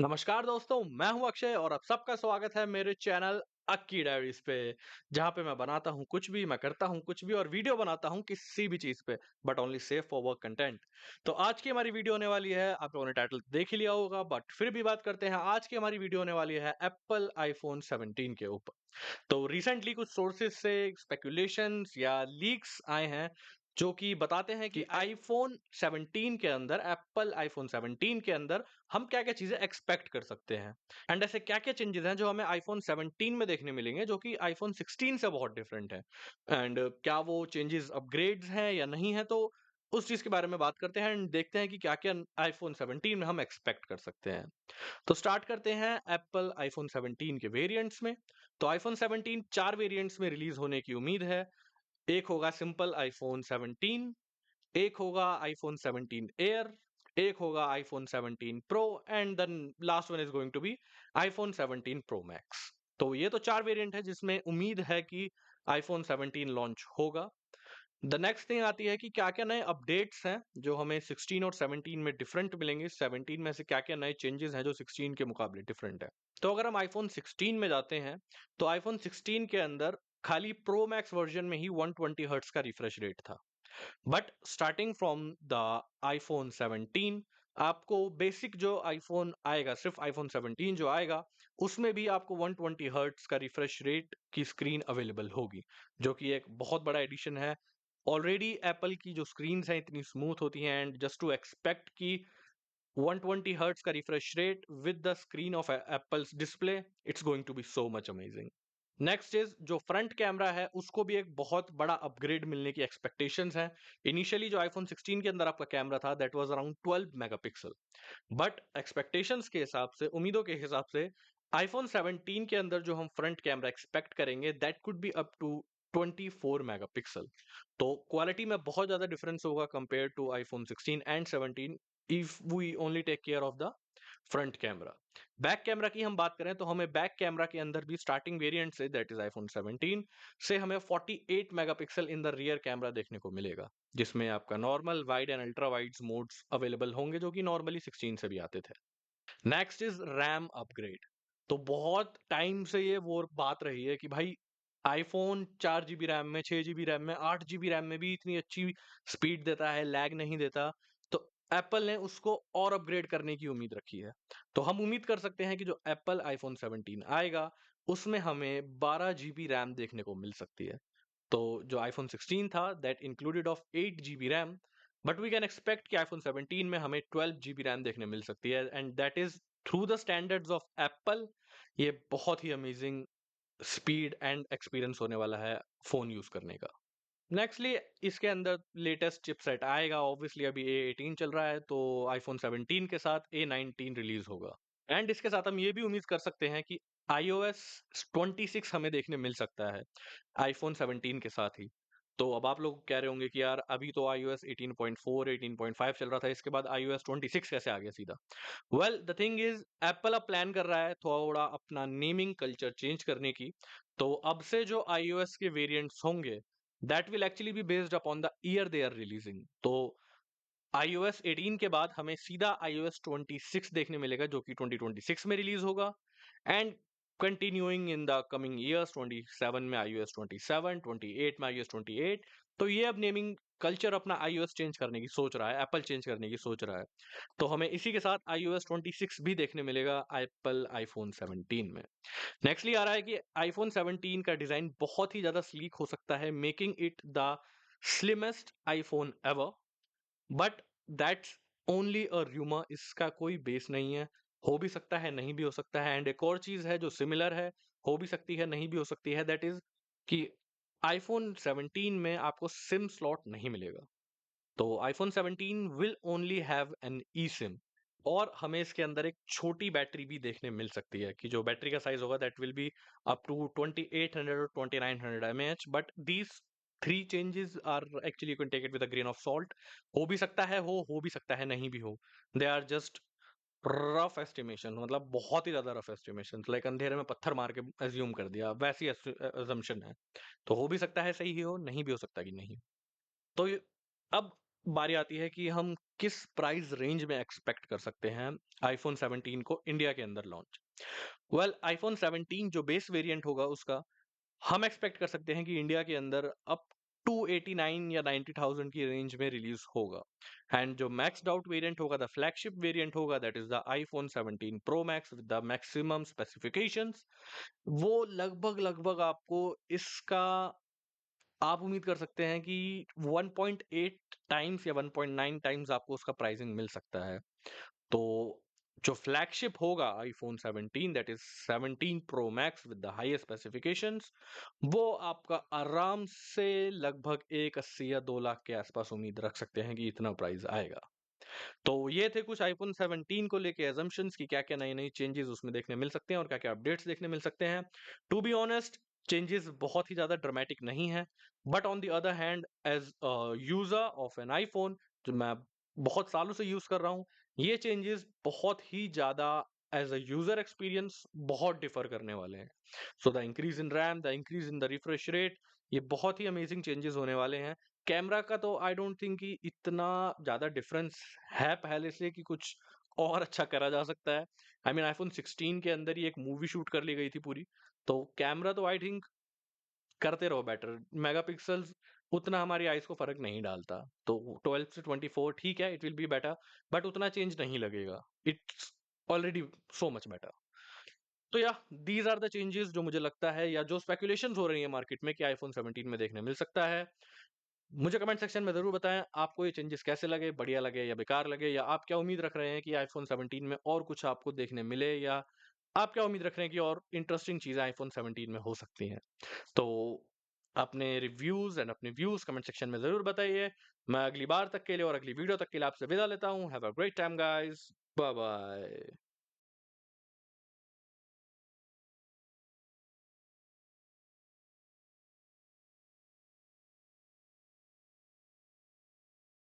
नमस्कार दोस्तों, मैं हूं अक्षय और आप सबका स्वागत है मेरे चैनल अक्की डायरीज पे। जहां पे मैं बनाता हूं कुछ भी, मैं करता हूं कुछ भी और वीडियो बनाता हूं किसी भी चीज पे, but only safe for work content. तो आज की हमारी वीडियो होने वाली है, आप लोगों ने टाइटल देख ही लिया होगा, बट फिर भी बात करते हैं। आज की हमारी वीडियो होने वाली है एप्पल आईफोन 17 के ऊपर। तो रिसेंटली कुछ सोर्सेज से स्पेकुलेशंस या लीक्स आए हैं जो कि बताते हैं कि आईफोन 17 के अंदर, एप्पल आईफोन 17 के अंदर हम क्या-क्या चीजें एक्सपेक्ट कर सकते हैं एंड ऐसे क्या-क्या चेंजेस हैं जो हमें आईफोन 17 में देखने मिलेंगे जो कि आईफोन 16 से बहुत डिफरेंट है। एंड क्या वो चेंजेस अपग्रेड्स हैं या नहीं है, तो उस चीज के बारे में बात करते हैं एंड देखते हैं कि क्या-क्या आईफोन 17 में हम एक्सपेक्ट कर सकते हैं। तो स्टार्ट करते हैं एप्पल आईफोन 17 के वेरिएंट्स में। तो आईफोन 17 4 वेरिएंट्स में रिलीज होने की उम्मीद है। एक होगा सिंपल आईफोन 17, एक होगा आईफोन 17 एयर, एक होगा iPhone 17 pro and then last one is going to be iPhone 17 pro max. तो ये तो 4 वेरिएंट है जिसमें उम्मीद है कि आईफोन 17 लॉन्च होगा। द नेक्स्ट थिंग आती है कि क्या-क्या नए अपडेट्स हैं जो हमें 16 और 17 में डिफरेंट मिलेंगे। 17 में से क्या-क्या नए चेंजेस हैं जो 16 के मुकाबले डिफरेंट है। तो अगर हम आईफोन 16 में जाते हैं, तो आईफोन 16 के अंदर खाली प्रो मैक्स वर्जन में ही 120 हर्ट्ज का रिफ्रेश रेट था। But starting from the iPhone 17 आपको बेसिक जो आईफोन आएगा, सिर्फ आईफोन 17 जो आएगा, उसमें भी आपको 120 हर्ट्ज का रिफ्रेश रेट की स्क्रीन अवेलेबल होगी, जो कि एक बहुत बड़ा एडिशन है। ऑलरेडी एप्पल की जो स्क्रीन्स हैं इतनी स्मूथ होती हैं एंड जस्ट टू एक्सपेक्ट कि 120 हर्ट्ज का refresh rate with the screen of Apple's display, it's going to be so much amazing. Next is जो फ्रंट कैमरा है उसको भी एक बहुत बड़ा अपग्रेड मिलने की एक्सपेक्टेशंस हैं। इनिशियली जो आईफोन 16 के अंदर आपका कैमरा था that was around 12 megapixel, but expectations के हिसाब से, उम्मीदों के हिसाब से, आईफोन 17 के अंदर जो हम फ्रंट कैमरा एक्सपेक्ट करेंगे that could be up to 24 megapixel. तो क्वालिटी में बहुत ज्यादा डिफरेंस होगा compare to iPhone 16 and 17 if we only take care of the front camera. Back camera की हम बात करें तो हमें बैक कैमरा के अंदर भी स्टार्टिंग वेरिएंट से, दैट इज आईफोन 17 से, हमें 48 megapixel in the rear camera देखने को मिलेगा, जिसमें आपका normal, wide and ultra wides modes available होंगे जो कि नॉर्मली 16 से भी आते थे। Next is RAM upgrade. तो बहुत टाइम से ये वो बात रही है कि भाई आईफोन 4 जीबी रैम में, 6 जीबी रैम में, 8 जीबी रैम में भी इतनी अच्छी स्पीड देता है, लैग नहीं देता। तो एप्पल ने उसको और अपग्रेड करने की उम्मीद रखी है। तो हम उम्मीद कर सकते हैं कि जो एप्पल आईफोन 17 आएगा उसमें हमें 12 जीबी रैम देखने को मिल सकती है। तो जो आईफोन 16 था that included of 8 GB RAM, but we can expect कि आईफोन 17 में हमें 12 जीबी रैम देखने मिल सकती है and that is through the standards of Apple. ये बहुत ही अमेजिंग स्पीड एंड एक्सपीरियंस होने वाला है फोन यूज करने का। नेक्स्टली इसके अंदर लेटेस्ट चिपसेट आएगा। ऑब्वियसली अभी A18 चल रहा है, तो आईफोन 17 के साथ A19 रिलीज होगा एंड इसके साथ हम ये भी उम्मीद कर सकते हैं कि iOS 26 हमें देखने मिल सकता है आईफोन 17 के साथ ही। तो अब आप लोग कह रहे होंगे कि यार अभी तो iOS 18.4 18.5 चल रहा था, इसके बाद iOS 26 कैसे आ गया सीधा? Well the thing is, Apple अब प्लान कर रहा है थोड़ा अपना नेमिंग कल्चर चेंज करने की। तो अब से जो iOS के वेरिएंट्स होंगे that will actually be based upon the year they are releasing. तो iOS 18 के बाद हमें सीधा iOS 26 देखने मिलेगा जो कि 2026 में रिलीज होगा and continuing in the coming years, 27 में iOS 27, 28 में iOS 28। तो ये अब नेमिंग कल्चर अपना iOS चेंज करने की सोच रहा है, एप्पल चेंज करने की सोच रहा है। तो हमें इसी के साथ iOS 26 भी देखने मिलेगा एप्पल आईफोन 17 में। नेक्स्टली आ रहा है कि आईफोन 17 का डिजाइन बहुत ही ज्यादा स्लीक हो सकता है, making it the slimmest iPhone ever, but that's only a rumour, इसका कोई बेस नहीं है। हो भी सकता है, नहीं भी हो सकता है। एंड एक और चीज है जो सिमिलर है, हो भी सकती है, नहीं भी हो सकती है, दैट इज कि आईफोन 17 में आपको सिम स्लॉट नहीं मिलेगा। तो iPhone 17 will only have an e SIM और हमें इसके अंदर एक छोटी बैटरी भी देखने मिल सकती है कि जो बैटरी का साइज होगा that will be up to 2800 और 2900 mAh, but these three changes are actually, you can take it with a grain of salt. हो भी सकता है, हो भी सकता है नहीं भी हो। They are just rough estimation, मतलब बहुत ही ज्यादा रफ एस्टिमेशन, लाइक अंधेरे में पत्थर मार के एज्यूम कर दिया, वैसी अजम्पशन है। तो हो भी सकता है सही ही हो, नहीं भी हो सकता कि नहीं। तो अब बारी आती है कि हम किस प्राइस रेंज में एक्सपेक्ट कर सकते हैं आईफ़ोन 17 को इंडिया के अंदर लॉन्च। वेल आईफ़ोन 17 जो बेस वेरिएंट होगा उसका हम एक्सपेक्ट कर सकते हैं कि इंडिया के अंदर अप टू 89 या 90,000 की रेंज में रिलीज होगा। एंड जो मैक्स्ड आउट वेरिएंट होगा, द फ्लैगशिप वेरिएंट होगा, that is the iPhone 17 pro max with the maximum specifications, वो लगभग लगभग आपको इसका आप उम्मीद कर सकते हैं कि 1.8 टाइम्स या 1.9 टाइम्स आपको उसका प्राइसिंग मिल सकता है। तो जो फ्लैगशिप होगा iPhone 17, that is 17 pro max with the highest specifications, वो आपका आराम से लगभग 1.80 या 2 लाख के आसपास उम्मीद रख सकते हैं कि इतना प्राइस आएगा। तो ये थे कुछ आईफोन 17 को लेके assumptions कि क्या-क्या नई-नई चेंजेस उसमें देखने मिल सकते हैं और क्या-क्या अपडेट्स देखने मिल सकते हैं। टू बी ऑनेस्ट, चेंजेस बहुत ही ज़्यादा ड्रामेटिक नहीं है, but on the other hand as a user of an iPhone, जो मैं बहुत सालों से यूज़ कर रहा हूँ, ये चेंजेस बहुत ही ज़्यादा एज़ अ यूज़र एक्सपीरियंस बहुत डिफर करने वाले हैं। So the increase in RAM, the increase in the refresh rate, ये बहुत ही अमेजिंग चेंजेस होने वाले हैं। कैमरा का तो आई डोंट थिंक कि इतना ज़्यादा डिफरेंस है पहले से कि कुछ और अच्छा करा जा सकता है। आई मीन आईफ़ोन 16 के अंदर ही एक मूवी शूट कर ली गई थी पूरी। तो कैमरा तो आई थिंक करते रहो बेटर। मेगापिक्सेल्स उतना हमारी आईज़ को फ़र्क नहीं डालता। तो 12 से 24 ठीक है, it will be better, but उतना चेंज नहीं लगेगा। It's already so much better. तो या दीज़ आर द चेंजेस जो मुझे लगता है या जो स्पेकुलेशंस हो रही है मार्केट में कि आईफ़ोन 17 में देखने मिल सकता है। मुझे कमेंट सेक्शन में ज़रूर बताएँ, आपको ये चेंजेस कैसे लगे, बढ़िया लगे या बेकार लगे, या आप क्या उम्मीद रख रहे हैं कि आईफ़ोन 17 में और कुछ आपको देखने मिले, या आप क्या उम्मीद रख रहे हैं कि और इंटरेस्टिंग चीज़ें आईफ़ोन 17 में हो सकती हैं। तो अपने रिव्यूज़ एंड अपने व्यूज़ कमेंट सेक्शन में ज़रूर बताइए। मैं अगली बार तक के लिए और अगली वीडियो तक के लिए आपसे विदा लेता हूँ। Have a great time guys. Bye bye.